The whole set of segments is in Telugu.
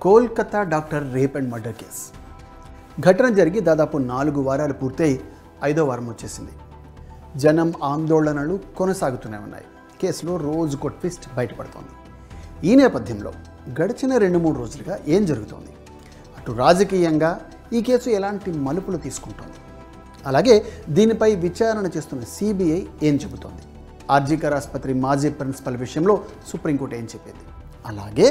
Kolkata doctor rape and murder case. ఘటన జరిగి దాదాపు 4 వారాలు పూర్తయి 5వ వారం వచ్చేసింది. జనం ఆందోళనలు కొనసాగుతూనే ఉన్నాయి. కేసులో రోజుకో ట్విస్ట్ బయటపడుతోంది. ఈ నేపథ్యంలో గడిచిన 2-3 రోజులుగా ఏం జరుగుతోంది? అటు రాజకీయంగా ఈ కేసు ఎలాంటి మలుపులు తీసుకుంటోంది? అలాగే దీనిపై విచారణ చేస్తున్న సిబిఐ ఏం చెబుతోంది? ఆర్జీకర్ ఆసుపత్రి మాజీ ప్రిన్సిపల్ విషయంలో సుప్రీంకోర్టు ఏం చెప్పింది? అలాగే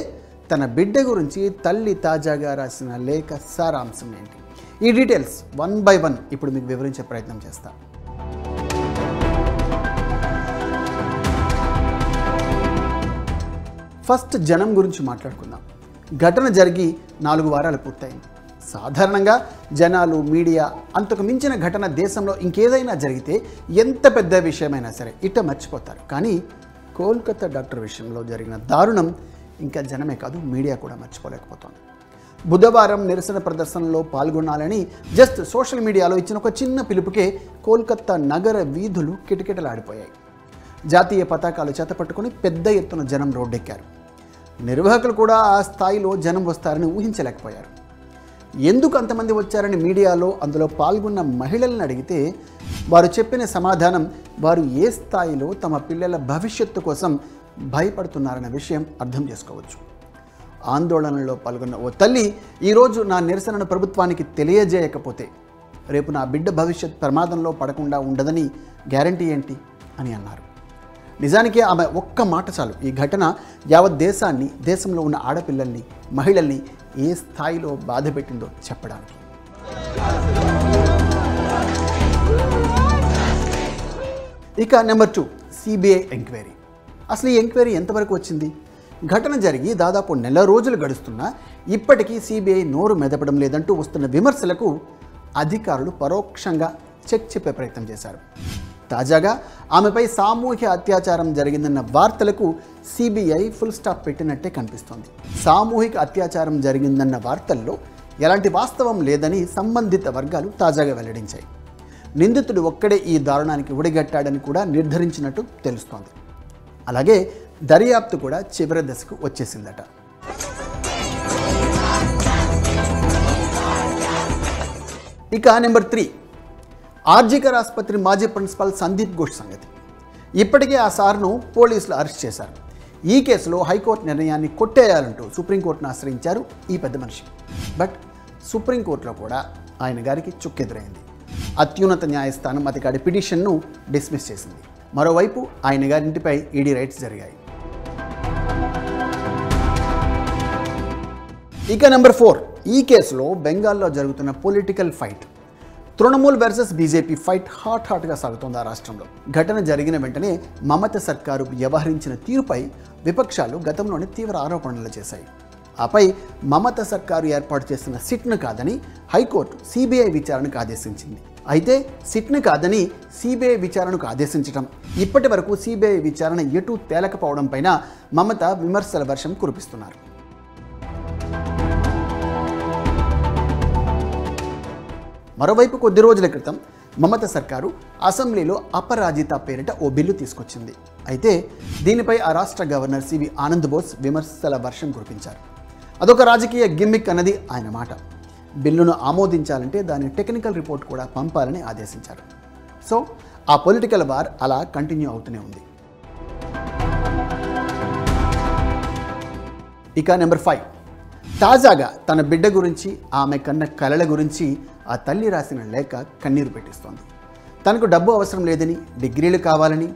తన బిడ్డ గురించి తల్లి తాజాగా రాసిన లేఖ సారాంశం ఏంటి? ఈ డీటెయిల్స్ 1 by 1 ఇప్పుడు మీకు వివరించే ప్రయత్నం చేస్తాను. ఫస్ట్ జనం గురించి మాట్లాడుకుందాం. ఘటన జరిగి 4 వారాలు పూర్తయింది. సాధారణంగా జనాలు, మీడియా అంతకు మించిన ఘటన దేశంలో ఇంకేదైనా జరిగితే ఎంత పెద్ద విషయమైనా సరే ఇట్ట మర్చిపోతారు. కానీ కోల్కతా డాక్టర్ విషయంలో జరిగిన దారుణం ఇంకా జనమే కాదు, మీడియా కూడా మర్చిపోలేకపోతోంది. బుధవారం నిరసన ప్రదర్శనలో పాల్గొనాలని జస్ట్ సోషల్ మీడియాలో ఇచ్చిన ఒక చిన్న పిలుపుకే కోల్కతా నగర వీధులు కిటకిటలాడిపోయాయి. జాతీయ పతాకాలు చేతపట్టుకుని పెద్ద ఎత్తున జనం రోడ్డెక్కారు. నిర్వాహకులు కూడా ఆ స్థాయిలో జనం వస్తారని ఊహించలేకపోయారు. ఎందుకు అంతమంది వచ్చారని మీడియాలో అందులో పాల్గొన్న మహిళలను అడిగితే వారు చెప్పిన సమాధానం వారు ఏ స్థాయిలో తమ పిల్లల భవిష్యత్తు కోసం భయపడుతున్నారన్న విషయం అర్థం చేసుకోవచ్చు. ఆందోళనలో పాల్గొన్న ఓ తల్లి, ఈరోజు నా నిరసనను ప్రభుత్వానికి తెలియజేయకపోతే రేపు నా బిడ్డ భవిష్యత్ ప్రమాదంలో పడకుండా ఉండదని గ్యారంటీ ఏంటి అని అన్నారు. నిజానికి ఆమె ఒక్క మాట చాలు ఈ ఘటన యావత్ దేశాన్ని, దేశంలో ఉన్న ఆడపిల్లల్ని, మహిళల్ని ఏ స్థాయిలో బాధ పెట్టిందో చెప్పడానికి. ఇక నెంబర్ 2, సిబిఐ ఎంక్వైరీ. అసలు ఈ ఎంక్వైరీ ఎంతవరకు వచ్చింది? ఘటన జరిగి దాదాపు 1 నెల రోజులు గడుస్తున్నా ఇప్పటికీ సిబిఐ నోరు మెదపడం లేదంటూ వస్తున్న విమర్శలకు అధికారులు పరోక్షంగా చెక్ చెప్పే ప్రయత్నం చేశారు. తాజాగా ఆమెపై సామూహిక అత్యాచారం జరిగిందన్న వార్తలకు సిబిఐ ఫుల్ స్టాప్ పెట్టినట్టే కనిపిస్తోంది. సామూహిక అత్యాచారం జరిగిందన్న వార్తల్లో ఎలాంటి వాస్తవం లేదని సంబంధిత వర్గాలు తాజాగా వెల్లడించాయి. నిందితుడు ఒక్కడే ఈ దారుణానికి ఒడిగట్టాడని కూడా నిర్ధారించినట్టు తెలుస్తోంది. అలాగే దర్యాప్తు కూడా చివరి దశకు వచ్చేసిందట. ఇక నెంబర్ 3, ఆర్జీకర్ ఆసుపత్రి మాజీ ప్రిన్సిపల్ సందీప్ ఘోష్ సంగతి. ఇప్పటికే ఆ సార్ను పోలీసులు అరెస్ట్ చేశారు. ఈ కేసులో హైకోర్టు నిర్ణయాన్ని కొట్టేయాలంటూ సుప్రీంకోర్టును ఆశ్రయించారు ఈ పెద్ద మనిషి. బట్ సుప్రీంకోర్టులో కూడా ఆయన గారికి చుక్కెదురైంది. అత్యున్నత న్యాయస్థానం అతగాడి పిటిషన్ను డిస్మిస్ చేసింది. మరోవైపు ఆయన గారింటిపై ఈడీ రైడ్స్ జరిగాయి. ఇక నెంబర్ 4, ఈ కేసులో బెంగాల్లో జరుగుతున్న political fight. Trinamool versus BJP fight హాట్గా సాగుతోంది ఆ రాష్ట్రంలో. ఘటన జరిగిన వెంటనే మమత సర్కారు వ్యవహరించిన తీరుపై విపక్షాలు గతంలోనే తీవ్ర ఆరోపణలు చేశాయి. ఆపై మమత సర్కారు ఏర్పాటు చేసిన సిట్ను కాదని హైకోర్టు సిబిఐ విచారణకు ఆదేశించింది. అయితే సిట్ను కాదని సిబిఐ విచారణకు ఆదేశించడం, ఇప్పటి వరకు సిబిఐ విచారణ ఎటూ తేలకపోవడం పైన మమత విమర్శల వర్షం కురిపిస్తున్నారు. మరోవైపు కొద్ది రోజుల క్రితం మమత సర్కారు అసెంబ్లీలో అపరాజిత పేరిట ఓ బిల్లు తీసుకొచ్చింది. అయితే దీనిపై ఆ రాష్ట్ర గవర్నర్ సివి ఆనంద్ బోస్ విమర్శల వర్షం కురిపించారు. అదొక రాజకీయ గిమ్మిక్ అన్నది ఆయన మాట. బిల్లును ఆమోదించాలంటే దాని టెక్నికల్ రిపోర్ట్ కూడా పంపాలని ఆదేశించారు. సో ఆ పొలిటికల్ వార్ అలా కంటిన్యూ అవుతూనే ఉంది. ఇక నెంబర్ 5, తాజాగా తన బిడ్డ గురించి, ఆమె కన్న కలల గురించి ఆ తల్లి రాసిన లేఖ కన్నీరు పెట్టిస్తోంది. తనకు డబ్బు అవసరం లేదని, డిగ్రీలు కావాలని,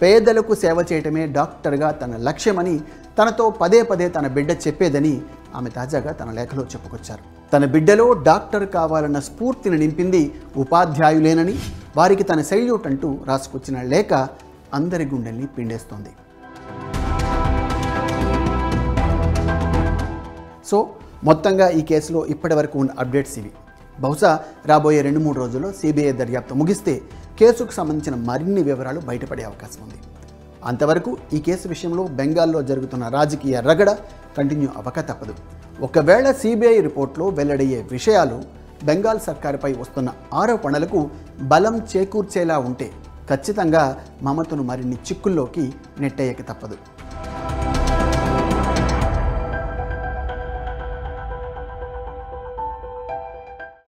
పేదలకు సేవ చేయటమే డాక్టర్గా తన లక్ష్యమని తనతో పదే తన బిడ్డ చెప్పేదని ఆమె తాజాగా తన లేఖలో చెప్పుకొచ్చారు. తన బిడ్డలో డాక్టర్ కావాలన్న స్ఫూర్తిని నింపింది ఉపాధ్యాయులేనని, వారికి తన సెల్యూట్ అంటూ రాసుకొచ్చిన లేఖ అందరి గుండెల్ని పిండేస్తోంది. సో మొత్తంగా ఈ కేసులో ఇప్పటి వరకు ఉన్న అప్డేట్స్ ఇవి. బహుశా రాబోయే 2-3 రోజుల్లో సిబిఐ దర్యాప్తు ముగిస్తే కేసుకు సంబంధించిన మరిన్ని వివరాలు బయటపడే అవకాశం ఉంది. అంతవరకు ఈ కేసు విషయంలో బెంగాల్లో జరుగుతున్న రాజకీయ రగడ కంటిన్యూ అవ్వక తప్పదు. ఒకవేళ సిబిఐ రిపోర్ట్లో వెల్లడయ్యే విషయాలు బెంగాల్ సర్కారుపై వస్తున్న ఆరోపణలకు బలం చేకూర్చేలా ఉంటే ఖచ్చితంగా మమతను మరిన్ని చిక్కుల్లోకి నెట్టేయక తప్పదు.